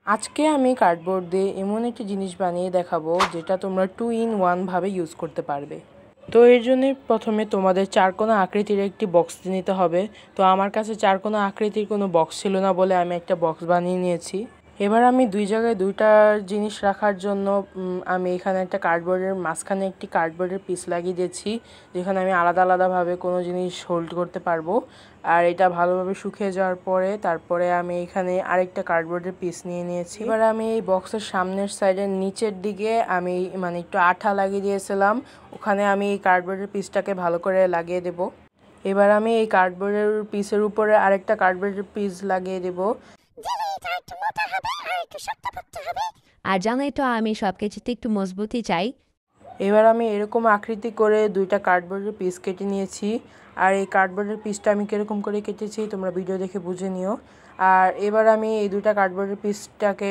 আজকে আমি কার্ডবোর্ড দিয়ে এমন একটি জিনিস বানিয়ে দেখাবো যেটা তোমরা 2 in 1 ভাবে ইউজ করতে পারবে। তো এর জন্য প্রথমে তোমাদের চারকোনা আকৃতির একটি বক্স নিতে হবে। তো আমার কাছে চারকোনা আকৃতির কোনো বক্স ছিল না বলে আমি একটা বক্স বানিয়ে নিয়েছি। এবার আমি দুই জায়গায় দুইটা জিনিস রাখার জন্য আমি এখানে একটা কার্ডবোর্ডের মাঝখানে একটি কার্ডবোর্ডের পিস লাগিয়ে দিয়েছি, যেখানে আমি আলাদা আলাদাভাবে কোনো জিনিস হোল্ড করতে পারবো। আর এটা ভালোভাবে শুকিয়ে যাওয়ার পরে তারপরে আমি এখানে আরেকটা কার্ডবোর্ডের পিস নিয়ে নিয়েছি। এবার আমি এই বক্সের সামনের সাইডের নিচের দিকে আমি একটু আঠা লাগিয়ে দিয়েছিলাম, ওখানে আমি এই কার্ডবোর্ডের পিসটাকে ভালো করে লাগিয়ে দেব। এবার আমি এই কার্ডবোর্ডের পিসের উপরে আরেকটা কার্ডবোর্ডের পিস লাগিয়ে দেব। আর জানাই তো আমি সবকিছুতে একটু মজবুতি চাই। এবার আমি এরকম আকৃতি করে দুইটা কার্ডবোর্ডের পিস কেটে নিয়েছি। আর এই কার্ডবোর্ডের পিসটা আমি কীরকম করে কেটেছি তোমরা ভিডিও দেখে বুঝে নিও। আর এবার আমি এই দুইটা কার্ডবোর্ডের পিসটাকে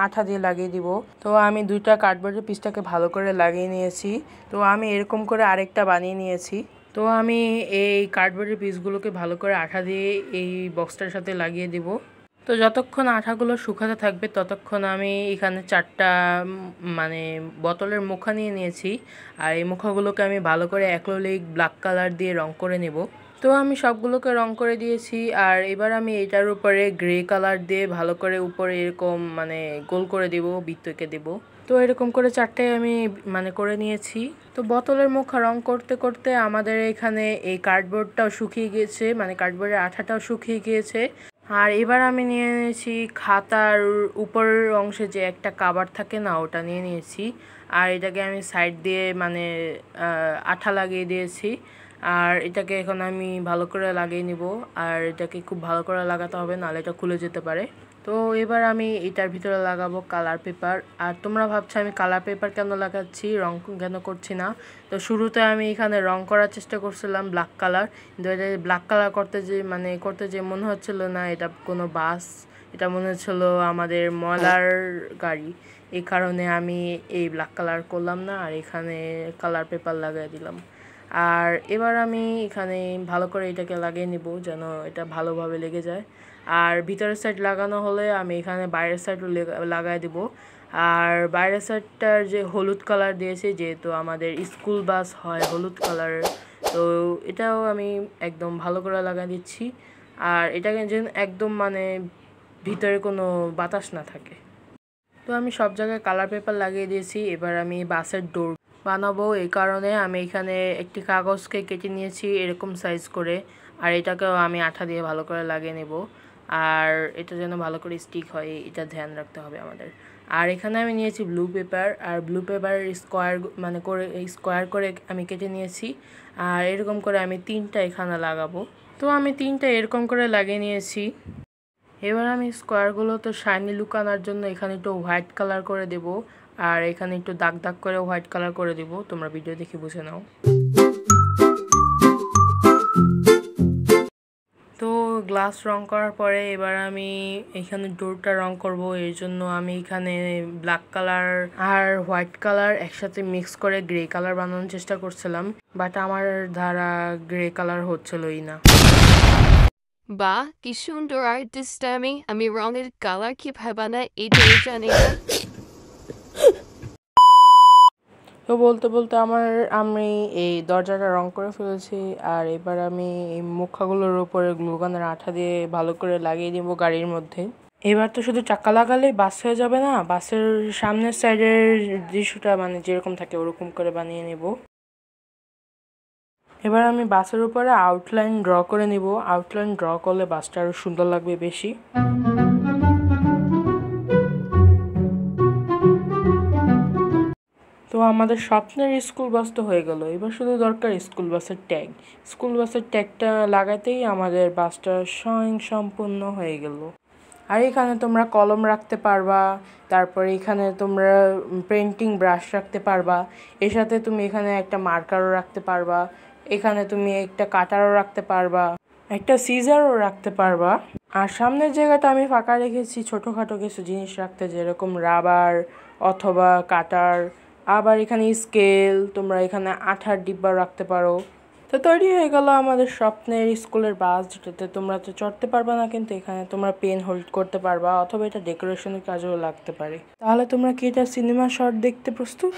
আঠা দিয়ে লাগিয়ে দিব। তো আমি দুইটা কার্ডবোর্ডের পিসটাকে ভালো করে লাগিয়ে নিয়েছি। তো আমি এরকম করে আরেকটা বানিয়ে নিয়েছি। তো আমি এই কার্ডবোর্ডের পিসগুলোকে ভালো করে আঠা দিয়ে এই বক্সটার সাথে লাগিয়ে দিব। তো যতক্ষণ আঠাগুলো শুকাতে থাকবে ততক্ষণ আমি এখানে চারটা বোতলের মুখা নিয়ে নিয়েছি। আর এই মুখাগুলোকে আমি ভালো করে অ্যাক্রিলিক ব্ল্যাক কালার দিয়ে রং করে নেব। তো আমি সবগুলোকে রং করে দিয়েছি। আর এবার আমি এটার উপরে গ্রে কালার দিয়ে ভালো করে উপরে এরকম গোল করে দেব, বৃত্ত এঁকে দেব। তো এরকম করে চারটায় আমি করে নিয়েছি। তো বোতলের মুখা রং করতে করতে আমাদের এখানে এই কার্ডবোর্ডটাও শুকিয়ে গিয়েছে, কার্ডবোর্ডের আঠাটাও শুকিয়ে গিয়েছে। আর এবার আমি নিয়ে নিয়েছি খাতার উপরের অংশে যে একটা কাভার থাকে না, ওটা নিয়ে নিয়েছি। আর এটাকে আমি সাইড দিয়ে আঠা লাগিয়ে দিয়েছি। আর এটাকে এখন আমি ভালো করে লাগিয়ে নিব। আর এটাকে খুব ভালো করে লাগাতে হবে, নাহলে এটা খুলে যেতে পারে। তো এবার আমি এটার ভিতরে লাগাবো কালার পেপার। আর তোমরা ভাবছো আমি কালার পেপার কেন লাগাচ্ছি, রং কেন করছি না। তো শুরুতে আমি এখানে রং করার চেষ্টা করছিলাম ব্ল্যাক কালার, কিন্তু এটা ব্ল্যাক কালার করতে যে মনে হচ্ছিল না এটা কোনো বাস, এটা মনে হচ্ছিল আমাদের ময়লার গাড়ি। এই কারণে আমি এই ব্ল্যাক কালার করলাম না, আর এখানে কালার পেপার লাগিয়ে দিলাম। আর এবার আমি এখানে ভালো করে এটাকে লাগিয়ে নিব যেন এটা ভালোভাবে লেগে যায়। আর ভিতরের সাইড লাগানো হলে আমি এখানে বাইরের সাইডও লাগাই দিব। আর বাইরের সাইডটার যে হলুদ কালার দিয়েছি, যেহেতু আমাদের স্কুল বাস হয় হলুদ কালারের, তো এটাও আমি একদম ভালো করে লাগাই দিচ্ছি। আর এটাকে যেন একদম ভিতরে কোনো বাতাস না থাকে। তো আমি সব জায়গায় কালার পেপার লাগিয়ে দিয়েছি। এবার আমি বাসের ডোর বানাবো, এই কারণে আমি এখানে একটি কাগজকে কেটে নিয়েছি এরকম সাইজ করে। আর এটাকেও আমি আঠা দিয়ে ভালো করে লাগিয়ে নেব। আর এটা যেন ভালো করে স্টিক হয় এটা ধ্যান রাখতে হবে আমাদের। আর এখানে আমি নিয়েছি ব্লু পেপার, আর ব্লু পেপার স্কোয়ার করে আমি কেটে নিয়েছি। আর এরকম করে আমি তিনটা এখানে লাগাবো। তো আমি তিনটা এরকম করে লাগিয়ে নিয়েছি। এবার আমি স্কোয়ারগুলো তো শাইনি লুক আনার জন্য এখানে একটু হোয়াইট কালার করে দেব। আর এখানে একটু দাগ দাগ করে হোয়াইট কালার করে দেব, তোমরা ভিডিও দেখে বুঝে নাও। তো গ্লাস রং করার পরে এবার আমি এখানে ডোরটা রং করব। এর জন্য আমি এখানে ব্ল্যাক কালার আর হোয়াইট কালার একসাথে মিক্স করে গ্রে কালার বানানোর চেষ্টা করছিলাম, বাট আমার দ্বারা গ্রে কালার হচ্ছিলই না। বাহ, কি সুন্দর আর্টিস্ট আমি রঙের কালার কিভাবে বানাই এটাই জানি না। তো বলতে বলতে আমি এই দরজাটা রং করে ফেলেছি। আর এবার আমি এই মুখাগুলোর উপরে গ্লুগানের আঠা দিয়ে ভালো করে লাগিয়ে দিব গাড়ির মধ্যে। এবার তো শুধু চাকা লাগালেই বাস হয়ে যাবে না, বাসের সামনের সাইডের দৃশ্যটা যেরকম থাকে ওরকম করে বানিয়ে নেব। এবার আমি বাসের উপরে আউটলাইন ড্র করে নিব। আউটলাইন ড্র করলে বাসটা আরও সুন্দর লাগবে বেশি। তো আমাদের স্বপ্নের স্কুল বাস তো হয়ে গেল, এবার শুধু দরকার স্কুল বাসের ট্যাগ। স্কুল বাসের ট্যাগটা লাগাতেই আমাদের বাসটা স্বয়ংসম্পূর্ণ হয়ে গেল। আর এখানে তোমরা কলম রাখতে পারবা, তারপরে এখানে তোমরা পেন্টিং ব্রাশ রাখতে পারবা, এর সাথে তুমি এখানে একটা মার্কারও রাখতে পারবা, এখানে তুমি একটা কাটারও রাখতে পারবা, একটা সিজারও রাখতে পারবা। আর সামনের জায়গাটা আমি ফাঁকা রেখেছি ছোটোখাটো কিছু জিনিস রাখতে, যেরকম রাবার অথবা কাটার। আবার এখানে স্কেল, তোমরা এখানে আঠার ডিব্বা রাখতে পারো। তো তৈরি হয়ে গেল আমাদের স্বপ্নের স্কুলের বাস, যেটাতে তোমরা তো চড়তে পারবা না, কিন্তু এখানে তোমরা পেন হোল্ড করতে পারবা, অথবা এটা ডেকোরেশনের কাজেও লাগতে পারে। তাহলে তোমরা কি এটা সিনেমা শট দেখতে প্রস্তুত?